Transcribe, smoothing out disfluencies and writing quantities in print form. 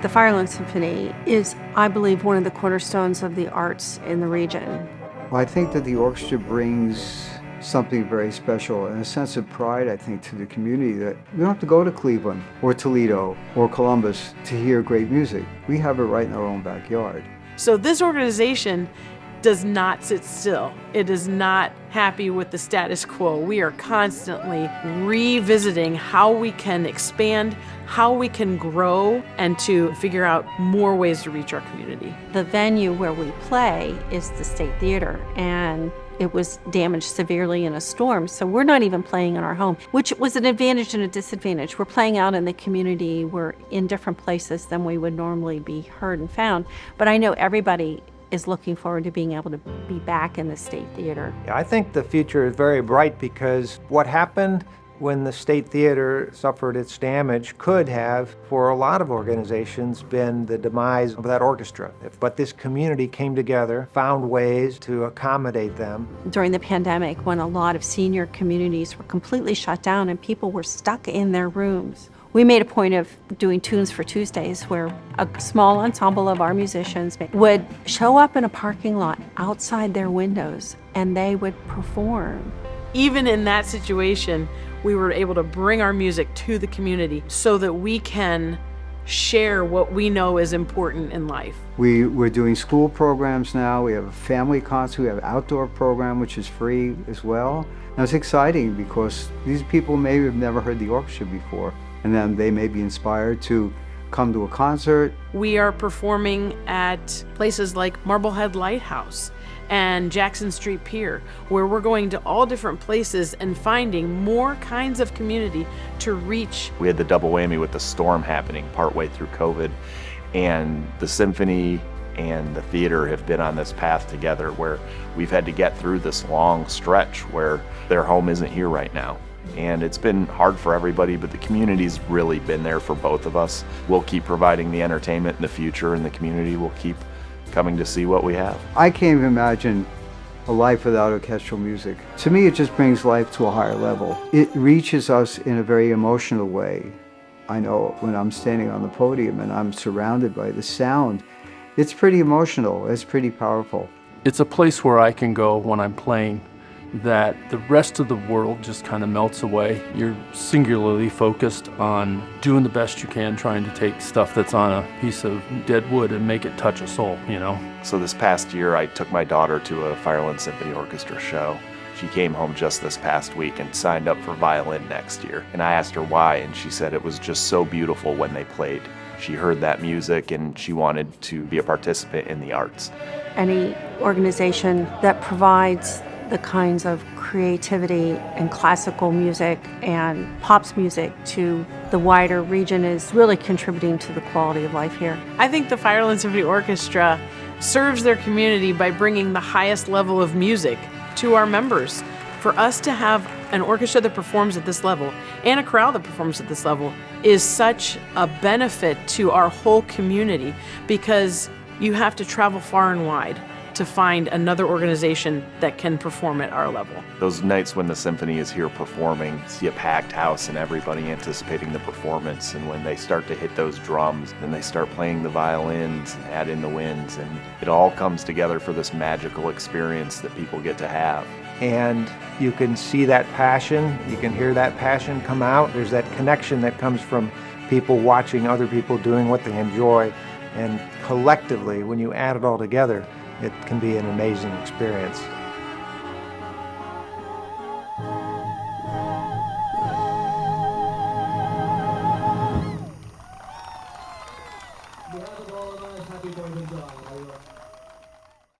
The Firelands Symphony is, I believe, one of the cornerstones of the arts in the region. Well, I think that the orchestra brings something very special and a sense of pride, I think, to the community that we don't have to go to Cleveland or Toledo or Columbus to hear great music. We have it right in our own backyard. So this organization does not sit still. It is not happy with the status quo. We are constantly revisiting how we can expand, how we can grow, and to figure out more ways to reach our community. The venue where we play is the State Theater, and it was damaged severely in a storm, so we're not even playing in our home, which was an advantage and a disadvantage. We're playing out in the community. We're in different places than we would normally be heard and found, but I know everybody is looking forward to being able to be back in the State Theater. I think the future is very bright because what happened when the State Theater suffered its damage could have, for a lot of organizations, been the demise of that orchestra. But this community came together, found ways to accommodate them. During the pandemic, when a lot of senior communities were completely shut down and people were stuck in their rooms, we made a point of doing Tunes for Tuesdays, where a small ensemble of our musicians would show up in a parking lot outside their windows and they would perform. Even in that situation, we were able to bring our music to the community so that we can share what we know is important in life. We're doing school programs now. We have a family concert. We have an outdoor program, which is free as well. And it's exciting because these people maybe have never heard the orchestra before, and then they may be inspired to come to a concert. We are performing at places like Marblehead Lighthouse and Jackson Street Pier, where we're going to all different places and finding more kinds of community to reach. We had the double whammy with the storm happening partway through COVID, and the symphony and the theater have been on this path together where we've had to get through this long stretch where their home isn't here right now. And it's been hard for everybody, but the community's really been there for both of us. We'll keep providing the entertainment in the future, and the community will keep coming to see what we have. I can't even imagine a life without orchestral music. To me, it just brings life to a higher level. It reaches us in a very emotional way. I know when I'm standing on the podium and I'm surrounded by the sound, it's pretty emotional, it's pretty powerful. It's a place where I can go when I'm playing that the rest of the world just kind of melts away. You're singularly focused on doing the best you can, trying to take stuff that's on a piece of dead wood and make it touch a soul, you know? So this past year, I took my daughter to a Firelands Symphony Orchestra show. She came home just this past week and signed up for violin next year. And I asked her why, and she said it was just so beautiful when they played. She heard that music and she wanted to be a participant in the arts. Any organization that provides the kinds of creativity and classical music and pops music to the wider region is really contributing to the quality of life here. I think the Firelands Symphony Orchestra serves their community by bringing the highest level of music to our members. For us to have an orchestra that performs at this level and a crowd that performs at this level is such a benefit to our whole community, because you have to travel far and wide to find another organization that can perform at our level. Those nights when the symphony is here performing, see a packed house and everybody anticipating the performance, and when they start to hit those drums, then they start playing the violins and add in the winds, and it all comes together for this magical experience that people get to have. And you can see that passion, you can hear that passion come out. There's that connection that comes from people watching other people doing what they enjoy, and collectively, when you add it all together, it can be an amazing experience. On behalf of all of us, happy 4th of July.